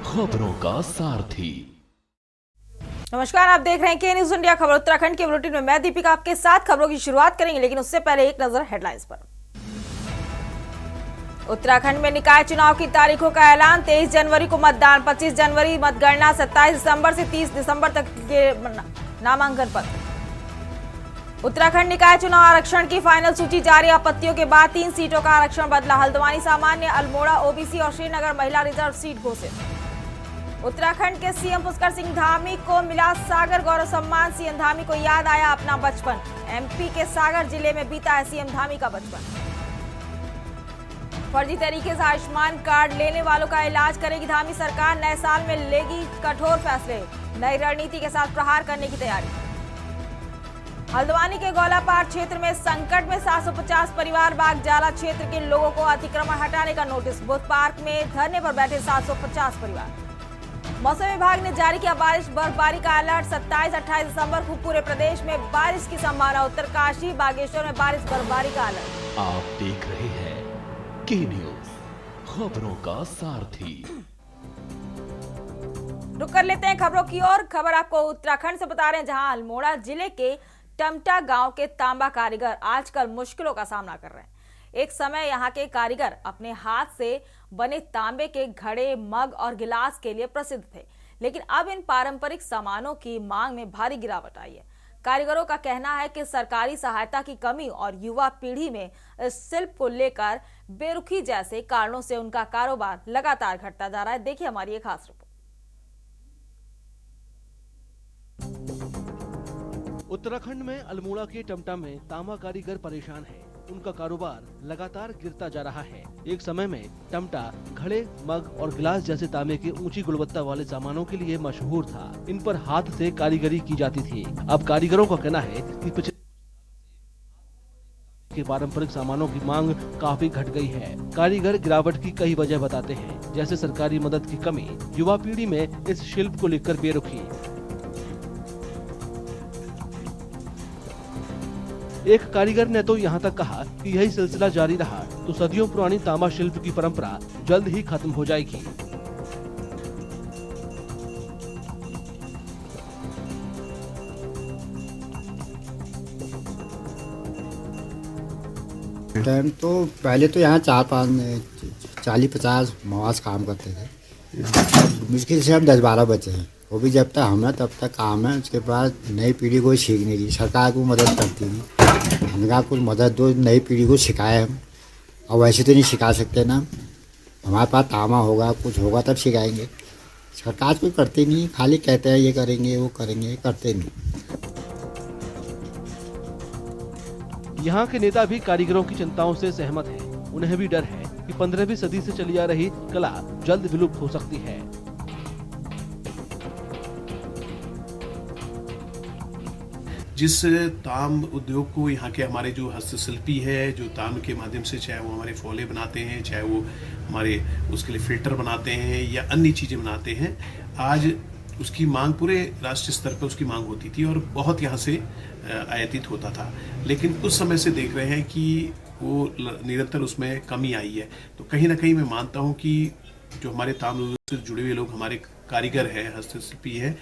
खबरों का सारथी। नमस्कार, आप देख रहे हैं के न्यूज इंडिया खबर उत्तराखंड के बुलेटिन में मैं दीपिका आपके साथ खबरों की शुरुआत करेंगे, लेकिन उससे पहले एक नजर हेडलाइंस पर। उत्तराखंड में निकाय चुनाव की तारीखों का ऐलान। 23 जनवरी को मतदान, 25 जनवरी मतगणना, 27 दिसंबर से 30 दिसंबर तक के नामांकन पत्र। उत्तराखंड निकाय चुनाव आरक्षण की फाइनल सूची जारी। आपत्तियों के बाद 3 सीटों का आरक्षण बदला। हल्द्वानी सामान्य, अल्मोड़ा ओबीसी और श्रीनगर महिला रिजर्व सीट घोषित। उत्तराखंड के सीएम पुष्कर सिंह धामी को मिला सागर गौरव सम्मान। सीएम धामी को याद आया अपना बचपन। एमपी के सागर जिले में बीता है सीएम धामी का बचपन। फर्जी तरीके से आयुष्मान कार्ड लेने वालों का इलाज करेगी धामी सरकार। नए साल में लेगी कठोर फैसले। नई रणनीति के साथ प्रहार करने की तैयारी। हल्द्वानी के गौलापाट क्षेत्र में संकट में 750 परिवार। बाग जाला क्षेत्र के लोगों को अतिक्रमण हटाने का नोटिस। बुद्ध पार्क में धरने पर बैठे 750 परिवार। मौसम विभाग ने जारी किया बारिश बर्फबारी का अलर्ट। 27-28 दिसंबर को पूरे प्रदेश में बारिश की संभावना। उत्तरकाशी बागेश्वर में बारिश बर्फबारी का अलर्ट। आप देख रहे हैं के न्यूज, खबरों का सारथी। रुक कर लेते हैं खबरों की ओर। खबर आपको उत्तराखंड से बता रहे हैं, जहां अल्मोड़ा जिले के टमटा गांव के तांबा कारीगर आजकल मुश्किलों का सामना कर रहे हैं। एक समय यहां के कारीगर अपने हाथ से बने तांबे के घड़े, मग और गिलास के लिए प्रसिद्ध थे, लेकिन अब इन पारंपरिक सामानों की मांग में भारी गिरावट आई है। कारीगरों का कहना है कि सरकारी सहायता की कमी और युवा पीढ़ी में इस शिल्प को लेकर बेरुखी जैसे कारणों से उनका कारोबार लगातार घटता जा रहा है। देखिए हमारी एक खास रिपोर्ट। उत्तराखंड में अल्मोड़ा के टमटा में तांबा कारीगर परेशान है। उनका कारोबार लगातार गिरता जा रहा है। एक समय में टमटा घड़े, मग और गिलास जैसे तांबे के ऊंची गुणवत्ता वाले सामानों के लिए मशहूर था। इन पर हाथ से कारीगरी की जाती थी। अब कारीगरों का कहना है कि पिछले के पारंपरिक सामानों की मांग काफी घट गई है। कारीगर गिरावट की कई वजह बताते हैं, जैसे सरकारी मदद की कमी, युवा पीढ़ी में इस शिल्प को लेकर बेरुखी। एक कारीगर ने तो यहाँ तक कहा कि यही सिलसिला जारी रहा तो सदियों पुरानी तांबा शिल्प की परंपरा जल्द ही खत्म हो जाएगी। टाइम तो पहले तो यहाँ 40-50 मवास काम करते थे। मुश्किल से हम 10-12 बचे हैं। वो भी जब तक हम हैं तब तक काम है। उसके बाद नई पीढ़ी को सीख नहीं रही, सरकार को मदद करती नहीं। हमने कहा कुछ मदद दो, नई पीढ़ी को सिखाए हम। और वैसे तो नहीं सिखा सकते ना, हमारे पास तामा होगा, कुछ होगा तब सिखाएंगे। सरकार कोई करती नहीं, खाली कहते हैं ये करेंगे वो करेंगे, करते नहीं। यहाँ के नेता भी कारीगरों की चिंताओं से सहमत हैं। उन्हें भी डर है कि 15वीं सदी से चली आ रही कला जल्द विलुप्त हो सकती है। जिस ताम उद्योग को यहाँ के हमारे जो हस्तशिल्पी है, जो ताम के माध्यम से चाहे वो हमारे फौले बनाते हैं, चाहे वो हमारे उसके लिए फिल्टर बनाते हैं या अन्य चीज़ें बनाते हैं, आज उसकी मांग पूरे राष्ट्रीय स्तर पर उसकी मांग होती थी और बहुत यहाँ से आयातित होता था। लेकिन उस समय से देख रहे हैं कि वो निरंतर उसमें कमी आई है। तो कहीं ना कहीं मैं मानता हूँ कि जो हमारे ताम से जुड़े हुए लोग, हमारे कारीगर हैं, हस्तशिल्पी हैं,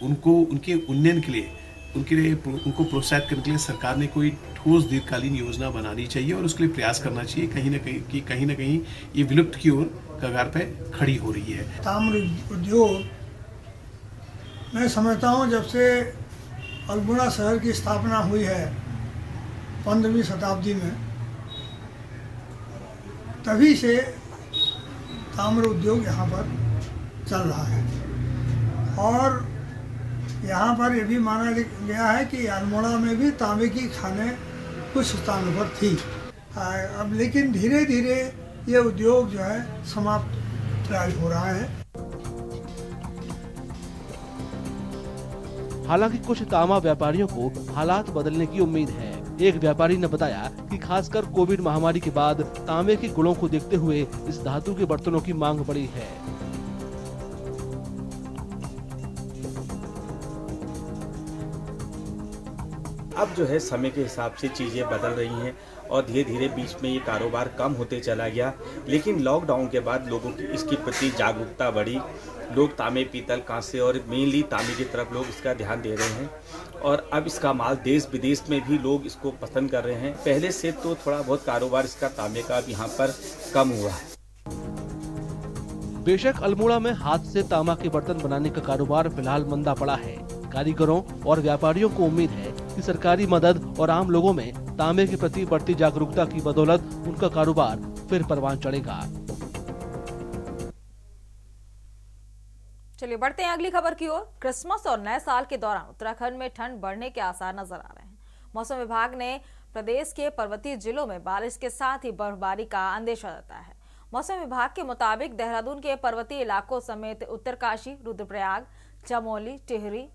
उनको उनके उन्नयन के लिए उनको प्रोत्साहित करने के लिए सरकार ने कोई ठोस दीर्घकालीन योजना बनानी चाहिए और उसके लिए प्रयास करना चाहिए। कहीं ना कहीं ये विलुप्त की ओर कगार पे खड़ी हो रही है। ताम्र उद्योग मैं समझता हूँ जब से अल्मोड़ा शहर की स्थापना हुई है 15वीं शताब्दी में, तभी से ताम्र उद्योग यहाँ पर चल रहा है। और यहाँ पर ये भी माना गया है कि अल्मोड़ा में भी तांबे की खानें कुछ स्थानों पर थी। अब लेकिन धीरे धीरे ये उद्योग जो है समाप्त प्राय हो रहा है। हालांकि कुछ तांबा व्यापारियों को हालात बदलने की उम्मीद है। एक व्यापारी ने बताया कि खासकर कोविड महामारी के बाद तांबे के गुणों को देखते हुए इस धातु के बर्तनों की मांग बढ़ी है। अब जो है समय के हिसाब से चीज़ें बदल रही हैं और धीरे धीरे बीच में ये कारोबार कम होते चला गया। लेकिन लॉकडाउन के बाद लोगों की इसके प्रति जागरूकता बढ़ी। लोग तांबे, पीतल, कांसे और मेनली तांबे की तरफ लोग इसका ध्यान दे रहे हैं और अब इसका माल देश विदेश में भी लोग इसको पसंद कर रहे हैं। पहले से तो थोड़ा बहुत कारोबार इसका तांबे का अब यहाँ पर कम हुआ है। बेशक अल्मोड़ा में हाथ से तांबा के बर्तन बनाने का कारोबार फिलहाल मंदा पड़ा है। कारीगरों और व्यापारियों को उम्मीद है कि सरकारी मदद और आम लोगों में तांबे के प्रति बढ़ती जागरूकता की बदौलत उनका कारोबार फिर परवान चढ़ेगा। चलिए बढ़ते हैं अगली खबर की ओर। क्रिसमस और नए साल के दौरान उत्तराखंड में ठंड बढ़ने के आसार नजर आ रहे हैं। मौसम विभाग ने प्रदेश के पर्वतीय जिलों में बारिश के साथ ही बर्फबारी का अंदेशा जताया है। मौसम विभाग के मुताबिक देहरादून के पर्वतीय इलाकों समेत उत्तरकाशी, रुद्रप्रयाग, चमोली, टिहरी,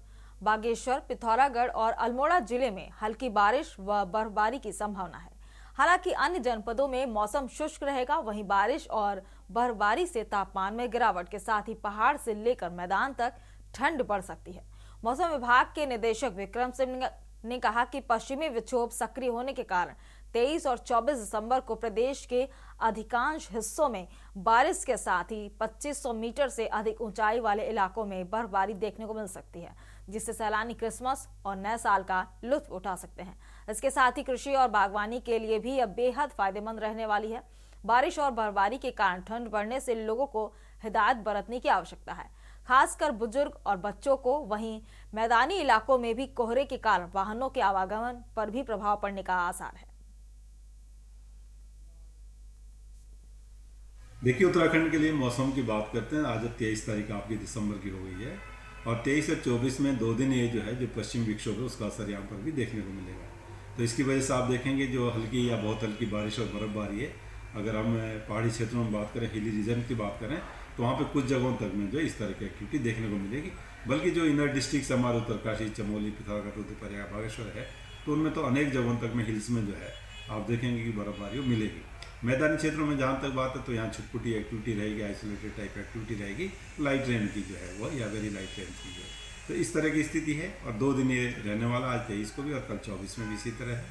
बागेश्वर, पिथौरागढ़ और अल्मोड़ा जिले में हल्की बारिश व बर्फबारी की संभावना है। हालांकि अन्य जनपदों में मौसम शुष्क रहेगा। वहीं बारिश और बर्फबारी से तापमान में गिरावट के साथ ही पहाड़ से लेकर मैदान तक ठंड बढ़ सकती है। मौसम विभाग के निदेशक विक्रम सिंह ने कहा कि पश्चिमी विक्षोभ सक्रिय होने के कारण 23 और 24 दिसंबर को प्रदेश के अधिकांश हिस्सों में बारिश के साथ ही 2500 मीटर से अधिक ऊंचाई वाले इलाकों में बर्फबारी देखने को मिल सकती है, जिससे सैलानी क्रिसमस और नए साल का लुत्फ उठा सकते हैं। इसके साथ ही कृषि और बागवानी के लिए भी अब बेहद फायदेमंद रहने वाली है। बारिश और बर्फबारी के कारण ठंड बढ़ने से लोगों को हिदायत बरतने की आवश्यकता है, खासकर बुजुर्ग और बच्चों को। वहीं मैदानी इलाकों में भी कोहरे के कारण वाहनों के आवागमन पर भी प्रभाव पड़ने का आसार है। देखिए, उत्तराखंड के लिए मौसम की बात करते हैं। आज 23 तारीख आपकी दिसंबर की हो गई है और 23 से 24 में 2 दिन ये जो है जो पश्चिम विक्षोभ है उसका असर यहाँ पर भी देखने को मिलेगा। तो इसकी वजह से आप देखेंगे जो हल्की या बहुत हल्की बारिश और बर्फबारी है। अगर हम पहाड़ी क्षेत्रों में बात करें, हिली रीजन की बात करें, तो वहाँ पे कुछ जगहों तक में जो इस तरह की एक्टिविटी देखने को मिलेगी। बल्कि जो इनर डिस्ट्रिक्ट हमारे उत्तरकाशी, चमोली, पिथौरागढ़, रुद्रप्रयाग, बागेश्वर है, तो उनमें तो अनेक जगहों तक में हिल्स में जो है आप देखेंगे कि बर्फबारी मिलेगी। मैदानी क्षेत्रों में जहाँ तक बात है तो यहाँ छुटपुटी एक्टिविटी रहेगी, आइसोलेटेड टाइप एक्टिविटी रहेगी, लाइट रेन की जो है वो या वेरी लाइट रेन की जो है। तो इस तरह की स्थिति है और 2 दिन ये रहने वाला, आज 23 को भी और कल 24 में भी इसी तरह है।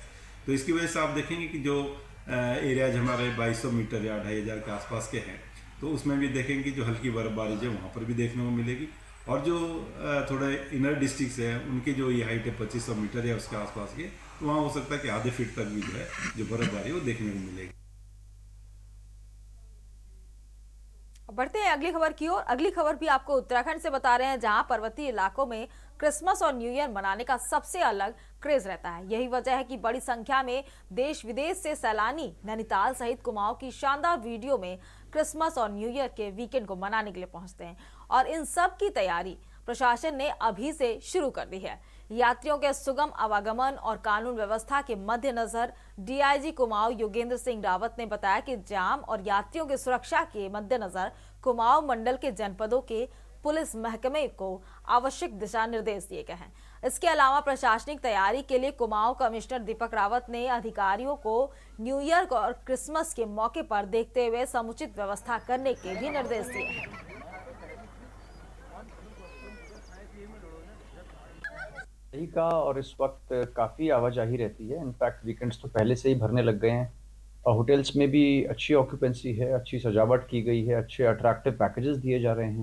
तो इसकी वजह से आप देखेंगे कि जो एरियाज हमारे 2200 मीटर या 2500 के आसपास के हैं, तो उसमें भी देखेंगे कि जो हल्की बर्फबारी है वहाँ पर भी देखने को मिलेगी। और जो थोड़े इनर डिस्ट्रिक्ट्स हैं उनकी जो ये हाइट है 2500 मीटर या उसके आसपास की, तो वहाँ हो सकता है कि आधे फीट तक भी जो है जो बर्फबारी वो देखने को मिलेगी। बढ़ते हैं अगली खबर की ओर। अगली खबर भी आपको उत्तराखंड से बता रहे हैं, जहां पर्वतीय इलाकों में क्रिसमस और न्यू ईयर मनाने का सबसे अलग क्रेज रहता है। यही वजह है कि बड़ी संख्या में देश विदेश से सैलानी नैनीताल सहित कुमाऊं की शानदार वीडियो में क्रिसमस और न्यू ईयर के वीकेंड को मनाने के लिए पहुंचते हैं और इन सब की तैयारी प्रशासन ने अभी से शुरू कर दी है। यात्रियों के सुगम आवागमन और कानून व्यवस्था के मद्देनजर डीआईजी कुमाऊं योगेंद्र सिंह रावत ने बताया कि जाम और यात्रियों की सुरक्षा के मद्देनजर कुमाऊं मंडल के जनपदों के पुलिस महकमे को आवश्यक दिशा निर्देश दिए गए हैं। इसके अलावा प्रशासनिक तैयारी के लिए कुमाऊं कमिश्नर दीपक रावत ने अधिकारियों को न्यू ईयर और क्रिसमस के मौके पर देखते हुए समुचित व्यवस्था करने के भी निर्देश दिए हैं। सही का और इस वक्त काफ़ी आवाजाही रहती है। इनफैक्ट वीकेंड्स तो पहले से ही भरने लग गए हैं और होटल्स में भी अच्छी ऑक्यूपेंसी है, अच्छी सजावट की गई है, अच्छे अट्रैक्टिव पैकेजेस दिए जा रहे हैं।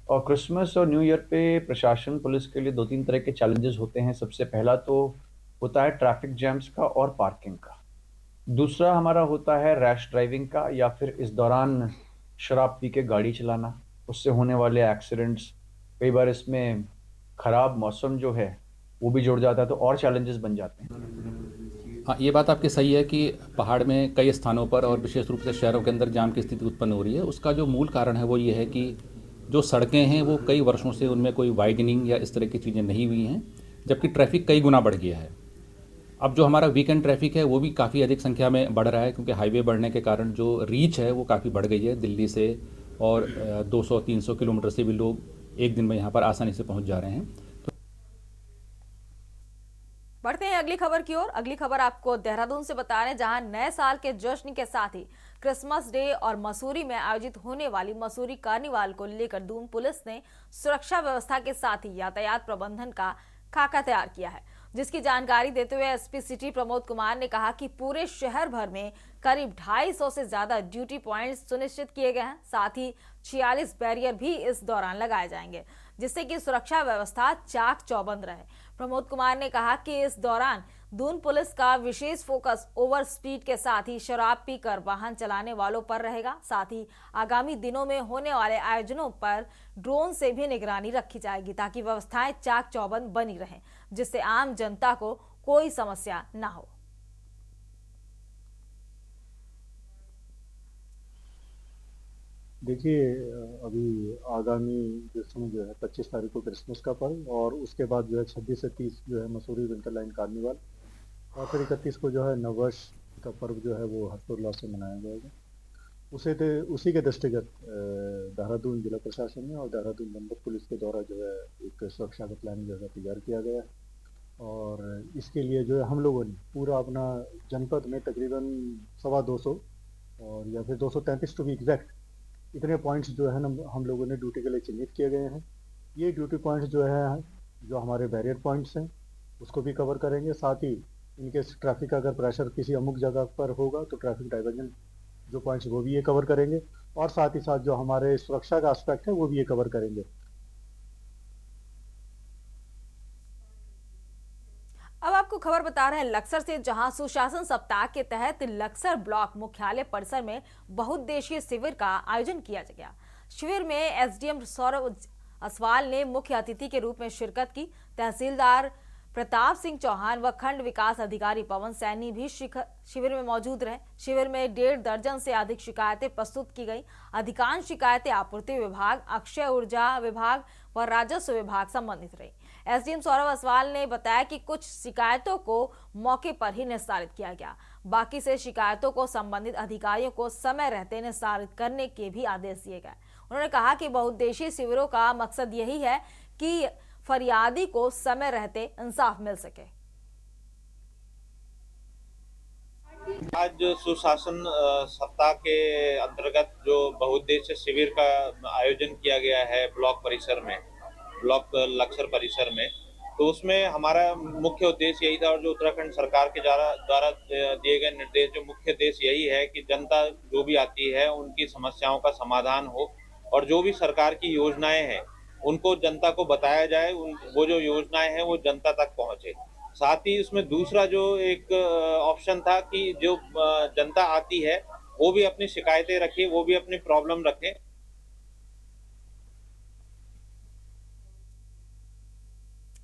और क्रिसमस और न्यू ईयर पे प्रशासन पुलिस के लिए 2-3 तरह के चैलेंजेस होते हैं। सबसे पहला तो होता है ट्रैफिक जैम्स का और पार्किंग का। दूसरा हमारा होता है रैश ड्राइविंग का या फिर इस दौरान शराब पी के गाड़ी चलाना, उससे होने वाले एक्सीडेंट्स। कई बार इसमें ख़राब मौसम जो है वो भी जुड़ जाता है, तो और चैलेंजेस बन जाते हैं। हाँ, ये बात आपकी सही है कि पहाड़ में कई स्थानों पर और विशेष रूप से शहरों के अंदर जाम की स्थिति उत्पन्न हो रही है। उसका जो मूल कारण है वो ये है कि जो सड़कें हैं वो कई वर्षों से उनमें कोई वाइडनिंग या इस तरह की चीज़ें नहीं हुई हैं, जबकि ट्रैफिक कई गुना बढ़ गया है। अब जो हमारा वीकेंड ट्रैफिक है वो भी काफ़ी अधिक संख्या में बढ़ रहा है, क्योंकि हाईवे बढ़ने के कारण जो रीच है वो काफ़ी बढ़ गई है। दिल्ली से और 200-300 किलोमीटर से भी लोग एक दिन में यहाँ पर आसानी से पहुँच जा रहे हैं। बढ़ते हैं अगली खबर की ओर। अगली खबर आपको देहरादून से बता रहे हैं, जहां नए साल के जश्न के साथ ही क्रिसमस डे और मसूरी में आयोजित होने वाली मसूरी कार्निवाल को लेकर दून पुलिस ने सुरक्षा व्यवस्था के साथ ही यातायात प्रबंधन का खाका तैयार किया है। जिसकी जानकारी देते हुए एसपी सिटी प्रमोद कुमार ने कहा कि पूरे शहर भर में करीब 250 से ज्यादा ड्यूटी पॉइंट्स सुनिश्चित किए गए हैं। साथ ही 46 बैरियर भी इस दौरान लगाए जाएंगे, जिससे कि सुरक्षा व्यवस्था चाक चौबंद रहे। प्रमोद कुमार ने कहा कि इस दौरान दून पुलिस का विशेष फोकस ओवर स्पीड के साथ ही शराब पीकर वाहन चलाने वालों पर रहेगा। साथ ही आगामी दिनों में होने वाले आयोजनों पर ड्रोन से भी निगरानी रखी जाएगी, ताकि व्यवस्थाएं चाक चौबंद बनी रहें, जिससे आम जनता को कोई समस्या न हो। देखिए, अभी आगामी दिवसों जो है 25 तारीख को क्रिसमस का पर्व, और उसके बाद जो है 26 से 30 जो है मसूरी विंटर लाइन कार्निवल, और फिर 31 को जो है नववर्ष का पर्व जो है वो हर्षोल्लास से मनाया जाएगा। उसी के दृष्टिगत देहरादून जिला प्रशासन ने और देहरादून जनपद पुलिस के द्वारा जो है एक सुरक्षा का प्लान जो है तैयार किया गया है। और इसके लिए जो है हम लोगों ने पूरा अपना जनपद में तकरीबन 250 और या फिर 233 टू बी एग्जैक्ट इतने पॉइंट्स जो है ना हम लोगों ने ड्यूटी के लिए चिन्हित किए गए हैं। ये ड्यूटी पॉइंट्स जो है जो हमारे बैरियर पॉइंट्स हैं उसको भी कवर करेंगे। साथ ही इनके ट्रैफिक का अगर प्रेशर किसी अमुक जगह पर होगा तो ट्रैफिक डाइवर्जन जो पॉइंट्स वो भी ये कवर करेंगे, और साथ ही साथ जो हमारे सुरक्षा का एस्पेक्ट है वो भी ये कवर करेंगे। अब आपको खबर बता रहे हैं लक्सर से, जहां सुशासन सप्ताह के तहत लक्सर ब्लॉक मुख्यालय परिसर में बहुउद्देशीय शिविर का आयोजन किया गया। शिविर में एसडीएम सौरभ असवाल ने मुख्य अतिथि के रूप में शिरकत की। तहसीलदार प्रताप सिंह चौहान व खंड विकास अधिकारी पवन सैनी भी शिविर में मौजूद रहे। शिविर में 1.5 दर्जन से अधिक शिकायतें प्रस्तुत की गई। अधिकांश शिकायतें आपूर्ति विभाग, अक्षय ऊर्जा विभाग व राजस्व विभाग संबंधित रही। एसडीएम सौरभ असवाल ने बताया कि कुछ शिकायतों को मौके पर ही निस्तारित किया गया, बाकी से शिकायतों को संबंधित अधिकारियों को समय रहते निस्तारित करने के भी आदेश दिए गए। उन्होंने कहा कि बहुउद्देशीय शिविरों का मकसद यही है कि फरियादी को समय रहते इंसाफ मिल सके। आज सुशासन सप्ताह के अंतर्गत जो बहुउद्देशीय शिविर का आयोजन किया गया है ब्लॉक परिसर में, ब्लॉक लक्सर परिसर में, तो उसमें हमारा मुख्य उद्देश्य यही था, और जो उत्तराखंड सरकार के द्वारा दिए गए निर्देश, जो मुख्य उद्देश्य यही है कि जनता जो भी आती है उनकी समस्याओं का समाधान हो, और जो भी सरकार की योजनाएं हैं उनको जनता को बताया जाए, वो जो योजनाएं हैं वो जनता तक पहुंचे। साथ ही उसमें दूसरा जो एक ऑप्शन था कि जो जनता आती है वो भी अपनी शिकायतें रखे, वो भी अपनी प्रॉब्लम रखें।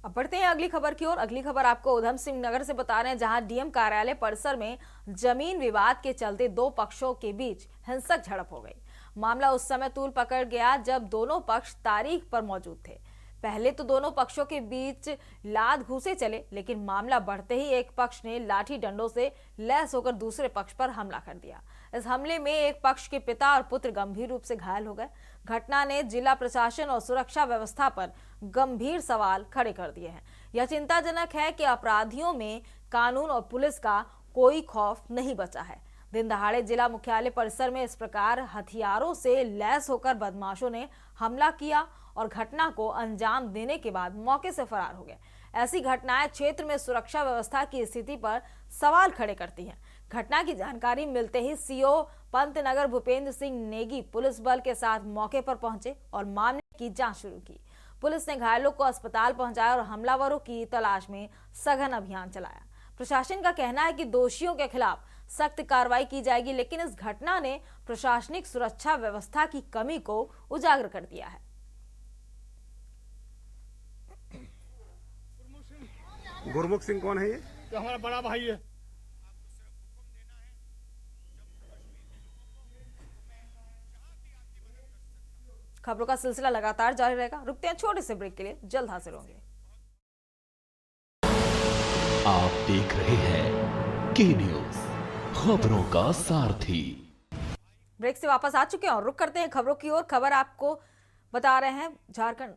अब बढ़ते हैं अगली खबर की ओर। अगली खबर आपको उधम सिंह नगर से बता रहे हैं, जहां डीएम कार्यालय परिसर में जमीन विवाद के चलते दो पक्षों के बीच हिंसक झड़प हो गई। मामला उस समय तूल पकड़ गया जब दोनों पक्ष तारीख पर मौजूद थे। पहले तो दोनों पक्षों के बीच लात घूंसे चले, लेकिन मामला बढ़ते ही एक पक्ष ने लाठी डंडों से लैस होकर दूसरे पक्ष पर हमला कर दिया। इस हमले में एक पक्ष के पिता और पुत्र गंभीर रूप से घायल हो गए। घटना ने जिला प्रशासन और सुरक्षा व्यवस्था पर गंभीर सवाल खड़े कर दिए हैं। यह चिंताजनक है कि अपराधियों में कानून और पुलिस का कोई खौफ नहीं बचा है। दिन दहाड़े जिला मुख्यालय परिसर में इस प्रकार हथियारों से लैस होकर बदमाशों ने हमला किया और घटना को अंजाम देने के बाद मौके से फरार हो गए। ऐसी घटनाएं क्षेत्र में सुरक्षा व्यवस्था की स्थिति पर सवाल खड़े करती हैं। घटना की जानकारी मिलते ही सीओ पंतनगर भूपेंद्र सिंह नेगी पुलिस बल के साथ मौके पर पहुंचे और मामले की जांच शुरू की। पुलिस ने घायलों को अस्पताल पहुंचाया और हमलावरों की तलाश में सघन अभियान चलाया। प्रशासन का कहना है कि दोषियों के खिलाफ सख्त कार्रवाई की जाएगी, लेकिन इस घटना ने प्रशासनिक सुरक्षा व्यवस्था की कमी को उजागर कर दिया है। गुरमुख सिंह कौन है ये? तो हमारा बड़ा भाई है। खबरों का सिलसिला लगातार जारी रहेगा। रुकते हैं छोटे से ब्रेक के लिए, जल्द हाजिर होंगे। आप देख रहे हैं के न्यूज, खबरों का सारथी। ब्रेक से वापस आ चुके हैं और रुक करते हैं खबरों की ओर। खबर आपको बता रहे हैं झारखंड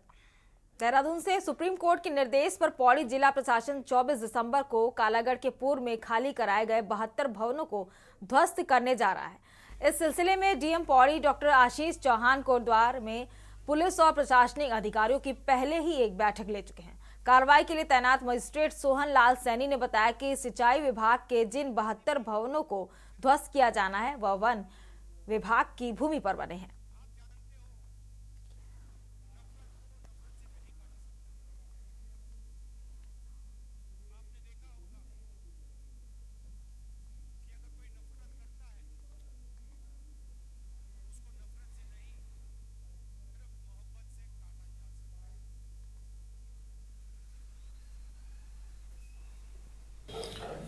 देहरादून से सुप्रीम कोर्ट के निर्देश पर पौड़ी जिला प्रशासन 24 दिसंबर को कालागढ़ के पूर्व में खाली कराए गए 72 भवनों को ध्वस्त करने जा रहा है। इस सिलसिले में डीएम पौड़ी डॉक्टर आशीष चौहान कोटद्वार में पुलिस और प्रशासनिक अधिकारियों की पहले ही एक बैठक ले चुके हैं। कार्रवाई के लिए तैनात मजिस्ट्रेट सोहन लाल सैनी ने बताया कि सिंचाई विभाग के जिन 72 भवनों को ध्वस्त किया जाना है वह वन विभाग की भूमि पर बने हैं।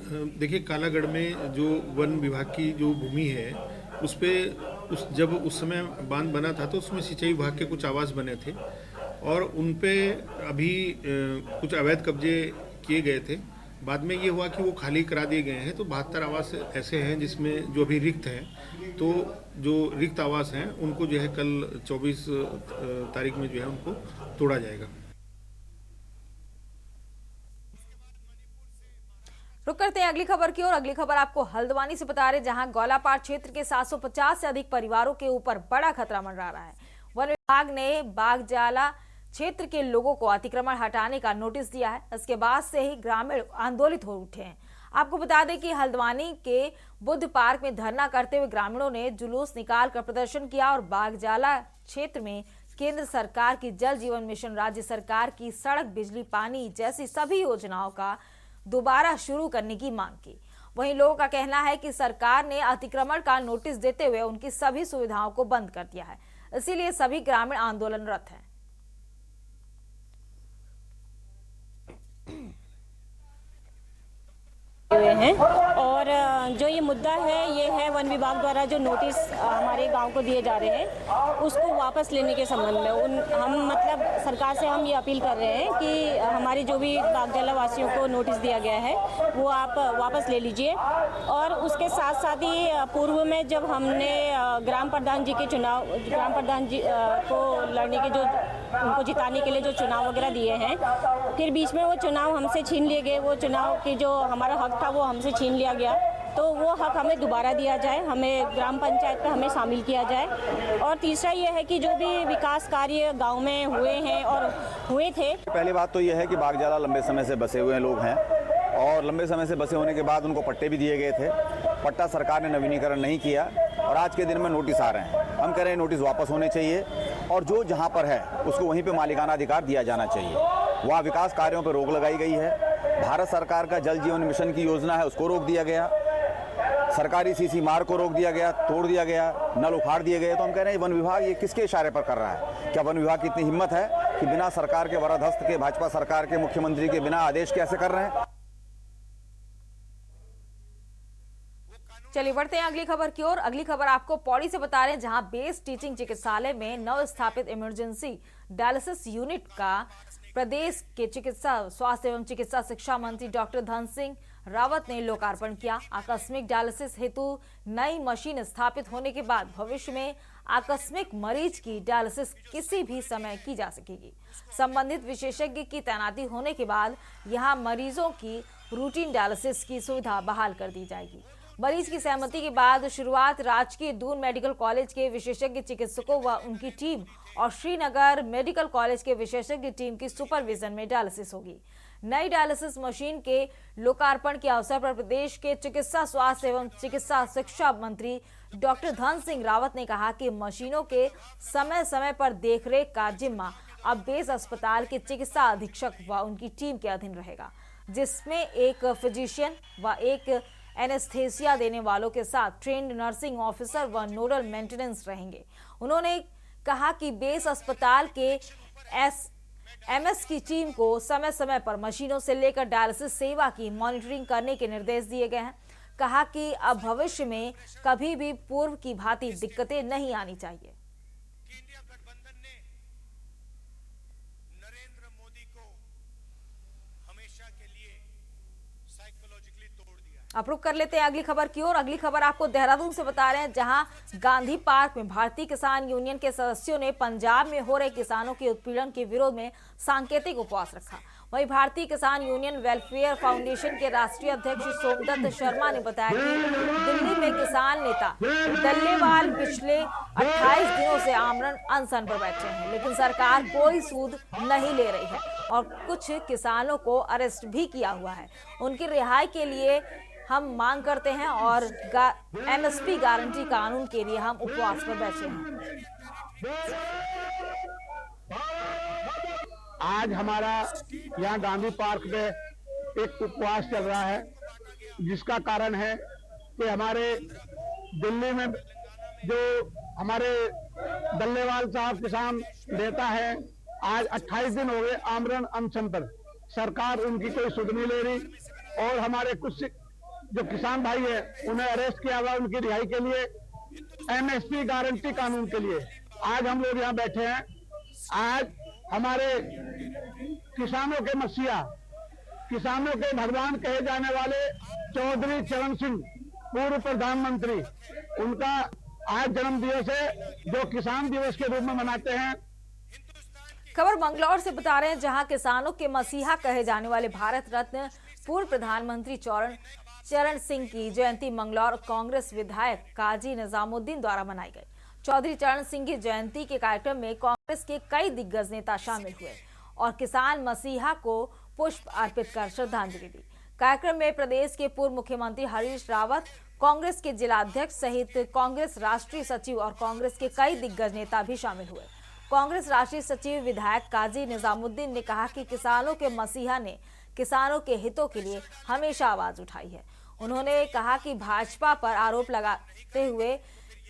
देखिए, कालागढ़ में जो वन विभाग की जो भूमि है उस पे जब उस समय बांध बना था तो उसमें सिंचाई विभाग के कुछ आवास बने थे और उन पे अभी कुछ अवैध कब्जे किए गए थे। बाद में ये हुआ कि वो खाली करा दिए गए हैं। तो 72 आवास ऐसे हैं जिसमें जो अभी रिक्त हैं। तो जो रिक्त आवास हैं उनको जो है कल 24 तारीख में जो है उनको तोड़ा जाएगा। रुक करते हैं अगली खबर की ओर। अगली खबर आपको हल्द्वानी से बता रहे, जहां गौलापाट क्षेत्र के 750 से अधिक परिवारों के ऊपर बड़ा खतरा मंडरा रहा है। वन विभाग ने बागजाला क्षेत्र के लोगों को अतिक्रमण हटाने का नोटिस दिया है। इसके बाद से ही ग्रामीण आंदोलित हो उठे हैं। आपको बता दें कि हल्द्वानी के बुद्ध पार्क में धरना करते हुए ग्रामीणों ने जुलूस निकाल कर प्रदर्शन किया और बागजाला क्षेत्र में केंद्र सरकार की जल जीवन मिशन, राज्य सरकार की सड़क, बिजली, पानी जैसी सभी योजनाओं का दोबारा शुरू करने की मांग की। वहीं लोगों का कहना है कि सरकार ने अतिक्रमण का नोटिस देते हुए उनकी सभी सुविधाओं को बंद कर दिया है, इसीलिए सभी ग्रामीण आंदोलनरत हैं। हुए हैं और जो ये मुद्दा है ये है वन विभाग द्वारा जो नोटिस हमारे गांव को दिए जा रहे हैं उसको वापस लेने के संबंध में हम मतलब सरकार से हम ये अपील कर रहे हैं कि हमारे जो भी बागजाला वासियों को नोटिस दिया गया है वो आप वापस ले लीजिए। और उसके साथ साथ ही पूर्व में जब हमने ग्राम प्रधान जी के चुनाव, ग्राम प्रधान जी को लड़ने के जो उनको जिताने के लिए जो चुनाव वगैरह दिए हैं, फिर बीच में वो चुनाव हमसे छीन लिए गए। वो चुनाव की जो हमारा हक था वो हमसे छीन लिया गया, तो वो हक हमें दोबारा दिया जाए, हमें ग्राम पंचायत में हमें शामिल किया जाए। और तीसरा ये है कि जो भी विकास कार्य गांव में हुए हैं और हुए थे। पहली बात तो ये है कि बागजाला लंबे समय से बसे हुए लोग हैं और लंबे समय से बसे होने के बाद उनको पट्टे भी दिए गए थे। पट्टा सरकार ने नवीनीकरण नहीं किया और आज के दिन में नोटिस आ रहे हैं। हम कह रहे हैं नोटिस वापस होने चाहिए और जो जहाँ पर है उसको वहीं पे मालिकाना अधिकार दिया जाना चाहिए। वहाँ विकास कार्यों पर रोक लगाई गई है। भारत सरकार का जल जीवन मिशन की योजना है उसको रोक दिया गया, सरकारी सीसी मार्ग को रोक दिया गया, तोड़ दिया गया, नल उखाड़ दिए गए। तो हम कह रहे हैं वन विभाग ये किसके इशारे पर कर रहा है? क्या वन विभाग की इतनी हिम्मत है कि बिना सरकार के वरद हस्त के, भाजपा सरकार के मुख्यमंत्री के बिना आदेश के ऐसे कर रहे हैं? चलिए बढ़ते हैं अगली खबर की ओर। अगली खबर आपको पौड़ी से बता रहे हैं, जहां बेस टीचिंग चिकित्सालय में नव स्थापित इमरजेंसी डायलिसिस यूनिट का प्रदेश के चिकित्सा, स्वास्थ्य एवं चिकित्सा शिक्षा मंत्री डॉक्टर धन सिंह रावत ने लोकार्पण किया। आकस्मिक डायलिसिस हेतु नई मशीन स्थापित होने के बाद भविष्य में आकस्मिक मरीज की डायलिसिस किसी भी समय की जा सकेगी। संबंधित विशेषज्ञ की तैनाती होने के बाद यहां मरीजों की रूटीन डायलिसिस की सुविधा बहाल कर दी जाएगी। मरीज की सहमति के बाद शुरुआत राजकीय दून मेडिकल कॉलेज के विशेषज्ञ चिकित्सकों व उनकी टीम और श्रीनगर मेडिकल कॉलेज के विशेषज्ञ टीम की सुपरविजन में डायलिसिस होगी। नई डायलिसिस मशीन के लोकार्पण के अवसर पर प्रदेश के चिकित्सा, स्वास्थ्य एवं चिकित्सा शिक्षा मंत्री डॉक्टर धन सिंह रावत ने कहा कि मशीनों के समय समय पर देखरेख का जिम्मा अब बेस अस्पताल के चिकित्सा अधीक्षक व उनकी टीम के अधीन रहेगा, जिसमें एक फिजिशियन व एक एनेस्थेसिया देने वालों के साथ ट्रेंड नर्सिंग ऑफिसर व नोडल मेंटेनेंस रहेंगे। उन्होंने कहा कि बेस अस्पताल के एमएस की टीम को समय समय पर मशीनों से लेकर डायलिसिस सेवा की मॉनिटरिंग करने के निर्देश दिए गए हैं। कहा कि अब भविष्य में कभी भी पूर्व की भांति दिक्कतें नहीं आनी चाहिए। अब रुक कर लेते हैं अगली खबर की ओर। अगली खबर आपको देहरादून से बता रहे हैं, जहां गांधी पार्क में भारतीय किसान यूनियन के सदस्यों ने पंजाब में हो रहे किसानों के उत्पीड़न के विरोध में सांकेतिक उपवास रखा। वहीं भारतीय किसान यूनियन वेलफेयर फाउंडेशन के राष्ट्रीय अध्यक्ष सोमदत्त शर्मा ने बताया कि दिल्ली में किसान नेता डल्लेवाल पिछले 28 दिनों से आमरण अनशन पर बैठे हैं, लेकिन सरकार कोई सूद नहीं ले रही है। और कुछ किसानों को अरेस्ट भी किया हुआ है। उनकी रिहाई के लिए हम मांग करते हैं और एमएसपी गारंटी कानून के लिए हम उपवास पर बैठे हैं। आज हमारा यहाँ गांधी पार्क में एक उपवास चल रहा है, जिसका कारण है कि हमारे दिल्ली में जो हमारे डल्लेवाल साहब किसान नेता है, आज 28 दिन हो गए आमरण अनशन पर। सरकार उनकी कोई सुध नहीं ले रही और हमारे कुछ जो किसान भाई है उन्हें अरेस्ट किया हुआ उनकी रिहाई के लिए, एमएसपी गारंटी कानून के लिए आज हम लोग यहाँ बैठे हैं। आज हमारे किसानों के मसीहा, किसानों के भगवान कहे जाने वाले चौधरी चरण सिंह, पूर्व प्रधानमंत्री, उनका आज जन्म दिवस है, जो किसान दिवस के रूप में मनाते हैं। खबर मंगलौर से बता रहे हैं, जहां किसानों के मसीहा कहे जाने वाले भारत रत्न पूर्व प्रधानमंत्री चरण सिंह की जयंती मंगलौर कांग्रेस विधायक काजी निजामुद्दीन द्वारा मनाई गई। चौधरी चरण सिंह की जयंती के कार्यक्रम में कांग्रेस के कई दिग्गज नेता शामिल हुए और किसान मसीहा को पुष्प अर्पित कर श्रद्धांजलि दी। कार्यक्रम में प्रदेश के पूर्व मुख्यमंत्री हरीश रावत, कांग्रेस के जिला अध्यक्ष सहित कांग्रेस राष्ट्रीय सचिव और कांग्रेस के कई दिग्गज नेता भी शामिल हुए। कांग्रेस राष्ट्रीय सचिव विधायक काजी निजामुद्दीन ने कहा कि किसानों के मसीहा ने किसानों के हितों के लिए हमेशा आवाज उठाई है। उन्होंने कहा कि भाजपा पर आरोप लगाते हुए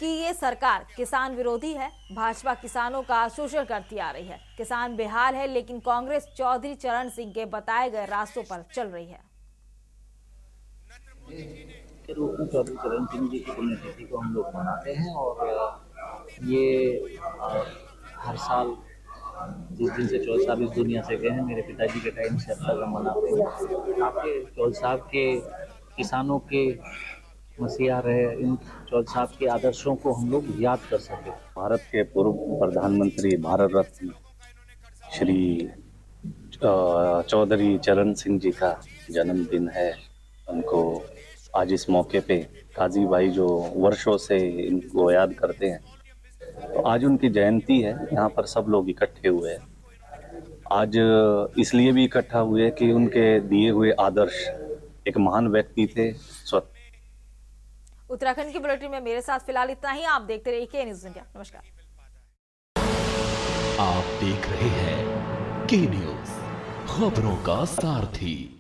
कि ये सरकार किसान विरोधी है, भाजपा किसानों का शोषण करती आ रही है, किसान बेहाल है, लेकिन कांग्रेस चौधरी चरण सिंह के बताए गए रास्तों पर चल रही है। के रूप में चौधरी चरण सिंह जी की पुण्यतिथि को हम लोग मनाते हैं और ये हर साल जिस दिन से चौल साहब इस दुनिया से गए हैं, मेरे पिताजी के टाइम से अब तक हम मनाते हैं। आपके चौल साहब के किसानों के मसीहा रहे, इन चौल साहब के आदर्शों को हम लोग याद कर सके। भारत के पूर्व प्रधानमंत्री भारत रत्न श्री चौधरी चरण सिंह जी का जन्मदिन है। उनको आज इस मौके पे काजी भाई जो वर्षों से इनको याद करते हैं, तो आज उनकी जयंती है। यहाँ पर सब लोग इकट्ठे हुए हैं। आज इसलिए भी इकट्ठा हुए कि उनके दिए हुए आदर्श एक महान व्यक्ति थे। उत्तराखंड की बुलेटिन में मेरे साथ फिलहाल इतना ही। आप देखते रहिए के न्यूज़ इंडिया। नमस्कार। आप देख रहे हैं के न्यूज़, खबरों का सारथी।